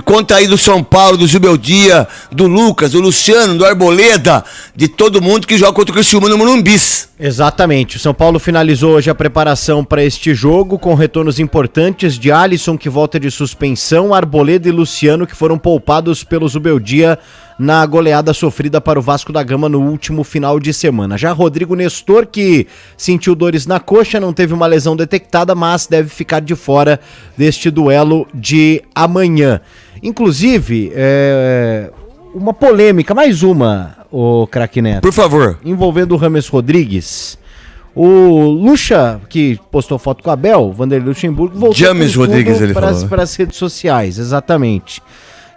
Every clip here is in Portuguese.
conta aí do São Paulo, do Zubeldia, do Lucas, do Luciano, do Arboleda, de todo mundo que joga contra o Criciúma no Morumbis. Exatamente. O São Paulo finalizou hoje a preparação para este jogo com retornos importantes de Alisson, que volta de suspensão, Arboleda e Luciano, que foram poupados pelo Zubeldia na goleada sofrida para o Vasco da Gama no último final de semana. Já Rodrigo Nestor, que sentiu dores na coxa, não teve uma lesão detectada, mas deve ficar de fora deste duelo de amanhã. Inclusive, uma polêmica, mais uma, o craque Neto. Por favor. Envolvendo o James Rodrigues. O Lucha, que postou foto com o Abel, Vanderlei Luxemburgo, voltou James Rodrigues, ele falou. Para as redes sociais, exatamente.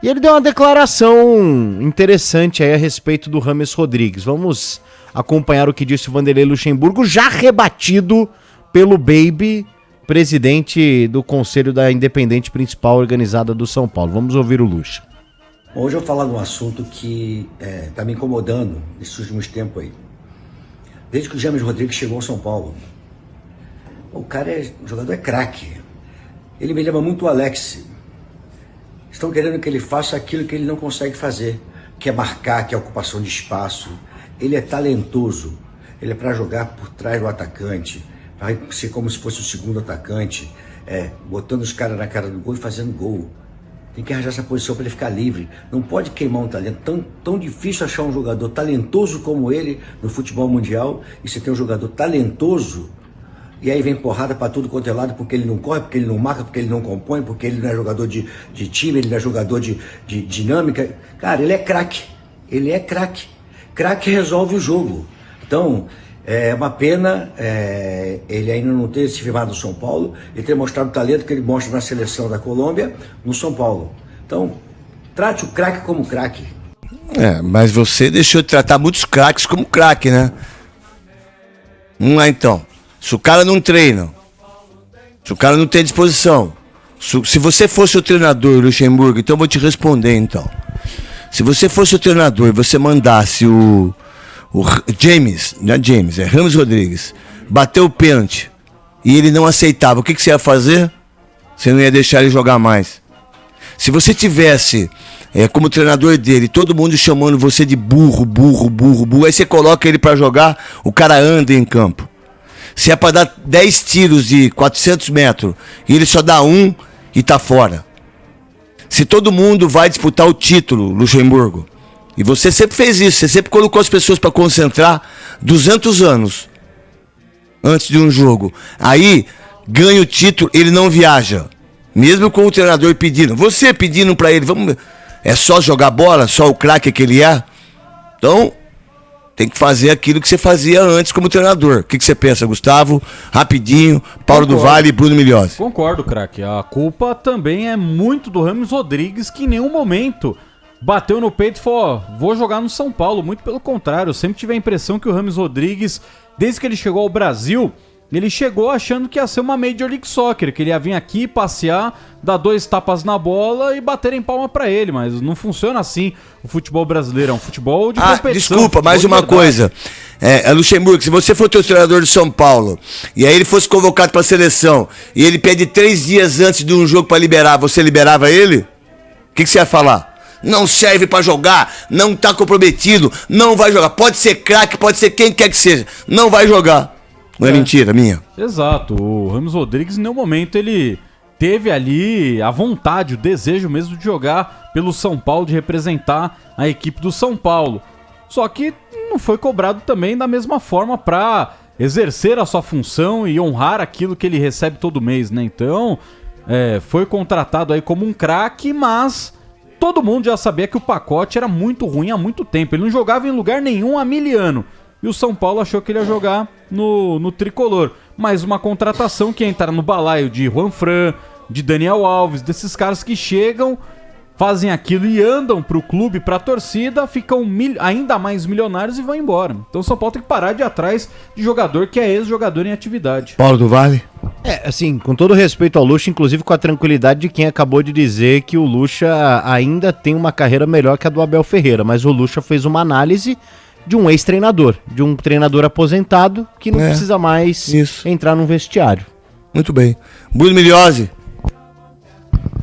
E ele deu uma declaração interessante aí a respeito do James Rodrigues. Vamos acompanhar o que disse o Vanderlei Luxemburgo, já rebatido pelo Baby, presidente do Conselho da Independente Principal Organizada do São Paulo. Vamos ouvir o Lucha. Hoje eu vou falar de um assunto que está me incomodando nesses últimos tempos aí. Desde que o James Rodrigues chegou ao São Paulo. O jogador é craque. Ele me lembra muito o Alex. Estão querendo que ele faça aquilo que ele não consegue fazer, que é marcar, que é ocupação de espaço. Ele é talentoso. Ele é para jogar por trás do atacante, vai ser como se fosse o segundo atacante, botando os caras na cara do gol e fazendo gol. Tem que arranjar essa posição para ele ficar livre. Não pode queimar um talento. Tão difícil achar um jogador talentoso como ele no futebol mundial. E você tem um jogador talentoso, e aí vem porrada para tudo quanto é lado, porque ele não corre, porque ele não marca, porque ele não compõe, porque ele não é jogador de time, ele não é jogador de dinâmica. Cara, ele é craque. Ele é craque. Craque resolve o jogo. Então, é uma pena ele ainda não ter se firmado no São Paulo e ter mostrado o talento que ele mostra na seleção da Colômbia no São Paulo. Então, trate o craque como craque. Mas você deixou de tratar muitos craques como craque, né? Vamos lá então. Se o cara não treina, se o cara não tem disposição, se você fosse o treinador, Luxemburgo, então eu vou te responder então. Se você fosse o treinador e você mandasse o James, não é James, é James Rodrigues, bateu o pênalti e ele não aceitava, o que você ia fazer? Você não ia deixar ele jogar mais. Se você tivesse como treinador dele, todo mundo chamando você de burro, aí você coloca ele pra jogar, o cara anda em campo. Se é pra dar 10 tiros de 400 metros e ele só dá um e tá fora. Se todo mundo vai disputar o título, Luxemburgo, e você sempre fez isso, você sempre colocou as pessoas para concentrar 200 anos antes de um jogo. Aí, ganha o título, ele não viaja. Mesmo com o treinador pedindo. Você pedindo para ele, é só jogar bola, só o craque que ele é? Então, tem que fazer aquilo que você fazia antes como treinador. O que você pensa, Gustavo? Rapidinho, Paulo do Vale e Bruno Milhozzi. Concordo, craque. A culpa também é muito do James Rodrigues, que em nenhum momento bateu no peito e falou, vou jogar no São Paulo. Muito pelo contrário, eu sempre tive a impressão que o James Rodrigues, desde que ele chegou ao Brasil, ele chegou achando que ia ser uma Major League Soccer, que ele ia vir aqui passear, dar 2 tapas na bola e bater em palma pra ele, mas não funciona assim o futebol brasileiro, é um futebol de competição. Desculpa, mais uma coisa, Luxemburgo, se você for teu treinador de São Paulo, e aí ele fosse convocado pra seleção, e ele pede 3 dias antes de um jogo pra liberar, você liberava ele? O que você ia falar? Não serve pra jogar, não tá comprometido, não vai jogar, pode ser craque, pode ser quem quer que seja, não vai jogar. Não é mentira minha? Exato, o James Rodrigues em nenhum momento ele teve ali a vontade, o desejo mesmo de jogar pelo São Paulo, de representar a equipe do São Paulo. Só que não foi cobrado também da mesma forma para exercer a sua função e honrar aquilo que ele recebe todo mês, né? Então, foi contratado aí como um craque, mas todo mundo já sabia que o pacote era muito ruim há muito tempo. Ele não jogava em lugar nenhum há 1000 anos. E o São Paulo achou que ele ia jogar no tricolor. Mais uma contratação que ia entrar no balaio de Juan Fran, de Daniel Alves, desses caras que chegam, fazem aquilo e andam pro clube, pra torcida, ficam ainda mais milionários e vão embora. Então o São Paulo tem que parar de ir atrás de jogador que é ex-jogador em atividade. Paulo do Vale? Assim, com todo respeito ao Lucha, inclusive com a tranquilidade de quem acabou de dizer que o Lucha ainda tem uma carreira melhor que a do Abel Ferreira, mas o Lucha fez uma análise de um ex-treinador, de um treinador aposentado que não precisa mais entrar num vestiário. Muito bem. Bruno Milhozzi.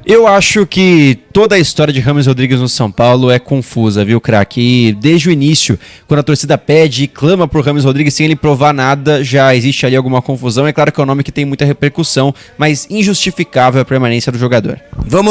Eu acho que toda a história de James Rodrigues no São Paulo é confusa, viu, craque? E desde o início, quando a torcida pede e clama por James Rodrigues sem ele provar nada, já existe ali alguma confusão. É claro que é um nome que tem muita repercussão, mas injustificável a permanência do jogador. Vamos